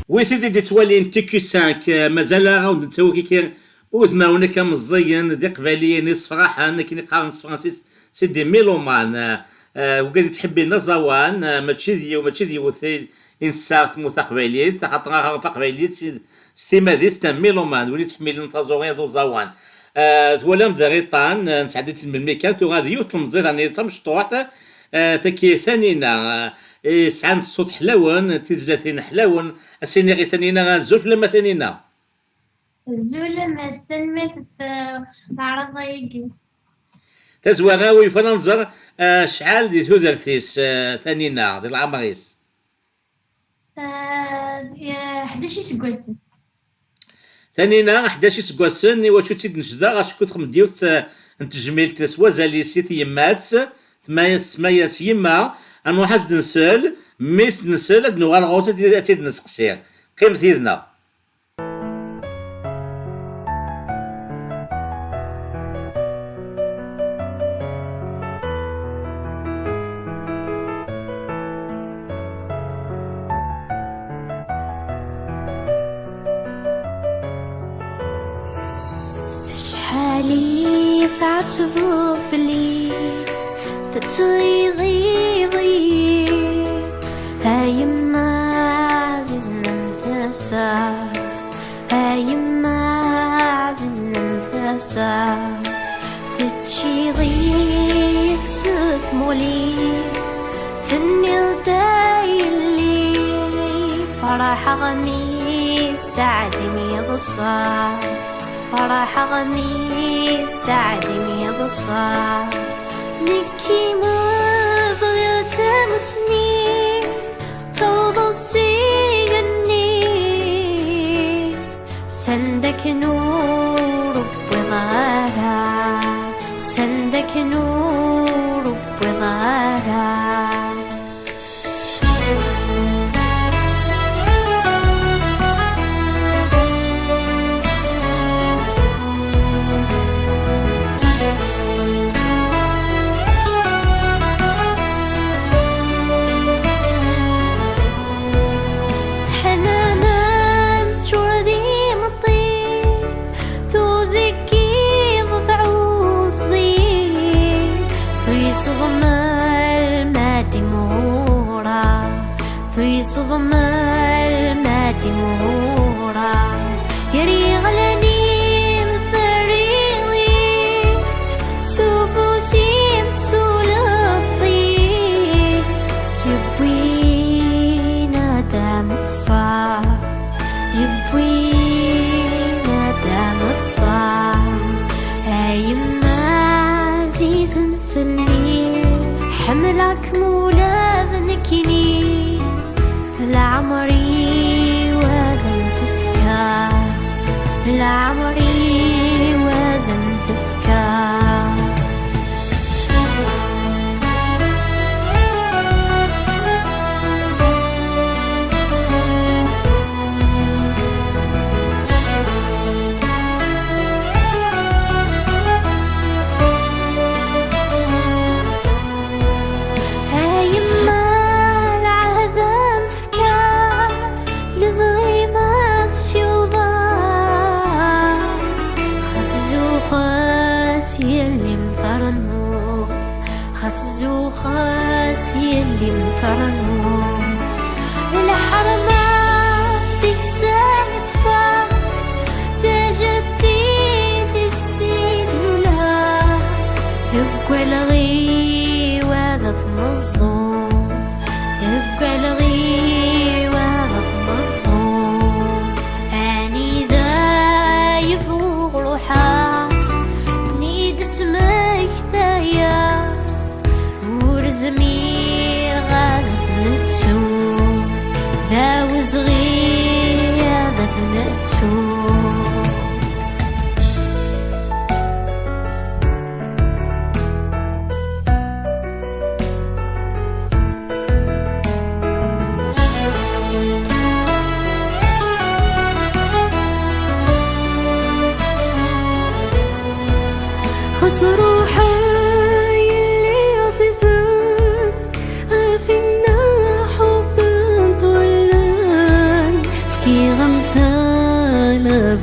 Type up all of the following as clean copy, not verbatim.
وسيدي دي توالي انت كي 5 مازال غاود نتاوكي كي وثماونا كمزيان دي قباليين صراحه انا كي نقارن فرانسيس سيدي ميلومان وقاعد تحبي نزوان ماشي دي وثي انسان مثقبليت خاطر غا فقبليت ستيما دي ستا ميلومان ولي تحمل نتازوغي دو زوان ولا مدغيطان نتعديت من الميكان تو غادي يوتنزيد راني تمشطوط تكي ثانينا سعان الصوت حلاون تيزلاتين حلاون اسيني ثانينا غنزوف لما ثانينا الزولة سلمت العرض يجي تزوغا ويفا ننظر شحال دي تودرتيس ثانينا ديال العمريس 11 سكواسن ثانينا 11 سكواسن واش تيد نجدا غاشكو تخم ديوت نتجميل تسوا زاليسيت يمات ثمايا يما انو حاز نسال ميس نسال اد نوغال غوتا تيد نسقسير قيم ثيدنا شحالي تعتبو فلي تتغيضي هايما عزيزنا متاسع هايما عزيزنا متاسع فتشي ضيق سك مولي ثني ودايلي فرح غني سعدي ميضصع فرح غني سعدي ميضصع نكي ما بغيت مسني توضى سيغني سندك نور بظهرها سندك نور بظهرها صغم المادي مورا في صغم المادي مورا يري غلاني مثريضي سوفو سين سولفضي يبوينا دام الصعب يبوينا دام الصعب هايما عزيز في الليل حملك مولاد نكيني لعمري وذن تفكار لعمري وذن تفكار خسزو خاس يلي مفرنو الحرمات ديك ساعة تفا تجديد السيد لولا يبقى الغي وهذا في مظلوم يبقى الغي وهذا في مظلوم اني ذا يبغو روحا نيدت مكتايا زمير غادف نتسو ذا وزغي غادف نتسو خسروا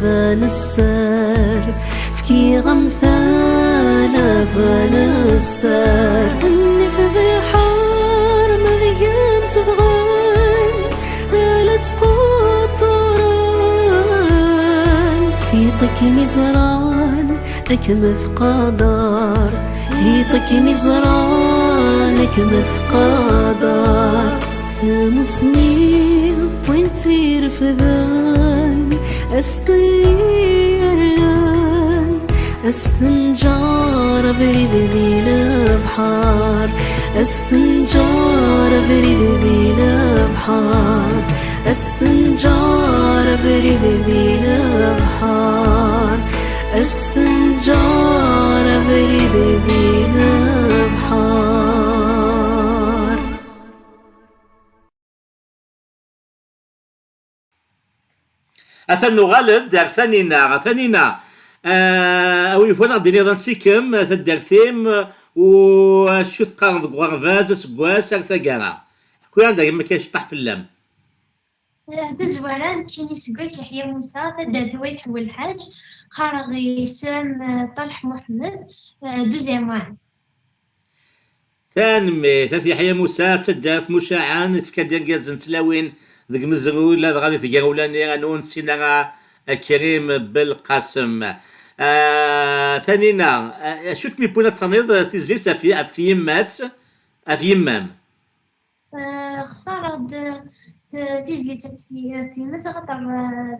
فان السار فكي غمثانا فان السار نف بالحار مريم صدغان ثالث قطران هيطك مزران أكمث قدر هيطك مزران أكمث قدر ثمسنين وانتي رفضان أستني أرلان أستنجار بريد بينا بحار أستنجار بريد بينا بحار أستنجار بريد بينا بحار أستنجار بريد بينا بحار. أثنو غالد دار ثانينا أو يفونا ديني ضنسيكم تدار ثيم وشو تقارن ذك غرفاز سكواس ثقارا كون عندك ما كاينش طاح في اللام تزوران كاين يسقل يحيى موسى تدار ثويد حول الحاج خارغي سام طلح محمد دوزيام ثانمي ثلاث يحيى موسى تدارت مشاعان تفكادير كازن تلاوين ذك مزرول لا غادي تقاولاني غانون سينا كريم بالقاسم ثانينا شو تمي بونا تصنيض تزليس في يمات في يمام خارج تيزلي في مصر خاطر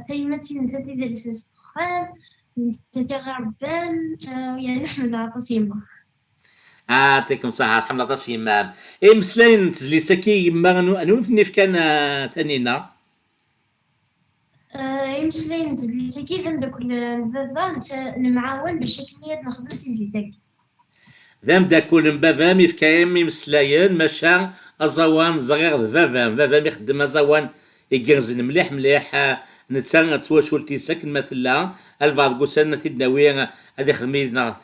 تيمتي نتا تيدرس السخان نتا غربان يعني نحمل على تصيمة يعطيكم صحة الحمد لله يمام اي مسلاين تزليسا كي يما انو نف كان ثانينا يمسلين تزليسا كي عندك البابا المعاون باش كنيات نخدم تزليسا كي ذام داكول بافام يفكايم يمسلاين ماشا ازوان صغير فافام يخدم ازوان يقرزن مليح نتا تواشولتي ساكن مثلا البعض قوسنا تدناوي هذه خدميتنا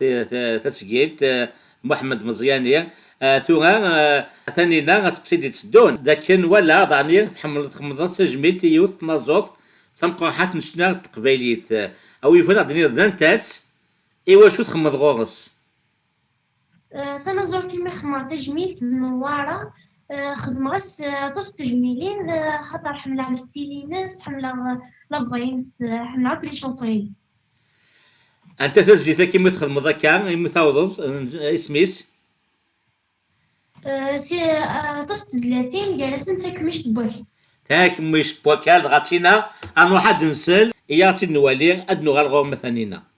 تسجيلت محمد مزياني ثورا ثانينا غاسقسيدي تسدون لكن ولا ضعني تحمل تخمض سجميت يوث نازوف ثم قاحات نشنا تقبيليت او يفنا دنيا ذنتات ايوا شو تخمض غورس فانا زرت المخمار تجميل النوارة خدم غاس طس تجميلين خاطر حملة على ستيلينس حملة لاباينس حملة على كل شونسوينس انت تسجيل كيما تخدم ذاك مثاوض اسميس في طس تزلاتين جالسين تاك مش تبوكي تاك مش بوكال غاتينا ان واحد نسل ياتي نوالي ادنو غالغور مثانينا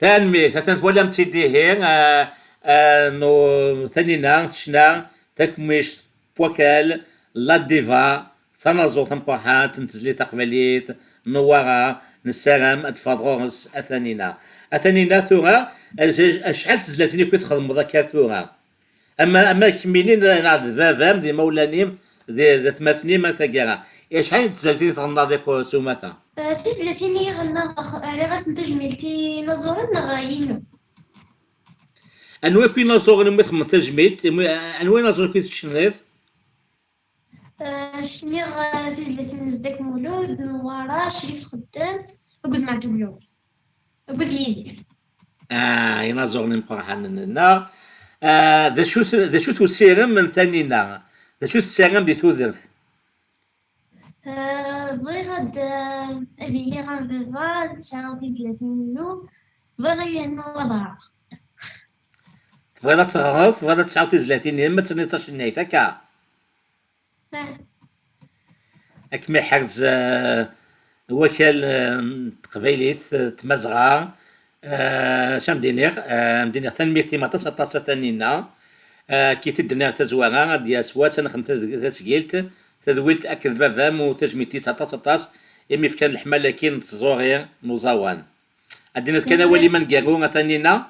تنميت تنتولى متيديه نو ثانينا تشنا تكميش بوكال لا ديفا ثنازو تمقوحات تنتزلي تقبليت نوارا نسالم اتفاضغورس اثانينا ثورا شحال تزلاتني كنت تخدم ذاك ثورا اما كمينين نعرف فافام دي مولانيم دي ثماتني ما تاكيرا شحال تزلتني تغنى ديك سوماتا تزلتيني غنى على غاس نتجملتي نزورن غاينو انوي في نازور نمث من تجميت انوي نازور كي تشنيت شني تزلتي نزدك مولود نوارا شريف خدام وقد مع دبلوس وقد يدير ينازور نمقرحان لنا ذا شو تسيرم من ثانينا ذا شو تسيرم دي تودرث بغي غاد هادي لي غنبيضا تسعة وتزلاتين منو بغي نوضع تبغينا تغرض تبغينا 39 ما تنيطاش النهاية هكا اكمي حرز وكال تقبيليت تمزغا شام مدينير تنمير كيما تصطاصة تنينا كي تدنير تزوارا ديال سوات انا خمت تسقيلت تذويلت اكد فافام وتجميتي 19 امي في كان الحمال كاين تزوري نوزاوان ادينا كان ولي من كارو تنينا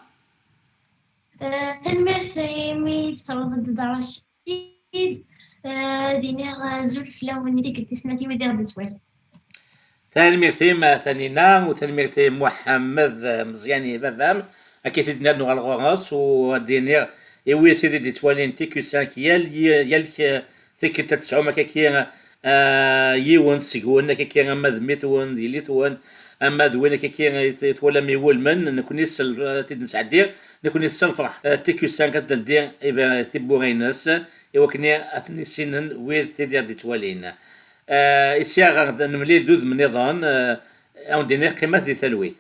تنمير مي تصرف ضد رشيد دينير زلف لو ديك التسناتي ما دير دتوال تنمير ثيم ثانينا وتنمير ثيم محمد مزياني بابام اكيد تدنا نو الغوراس ودينير ايوي سيدي دي توالين تي كو 5 يالك ثيك تتسعو مكاكي يون سيكون كاكي اما ذميتون ديليتون اما دوينا كاكي تولى ميول من نكون يسال تنسعدير نكون يسال فرح تي كو 5 كتدير ايفا ثيبورينس ايوا كني اثني سنن ويز تيدير دي توالين إسيا غاد نملي دود من نظام أو دينير قيمة دي ثلويث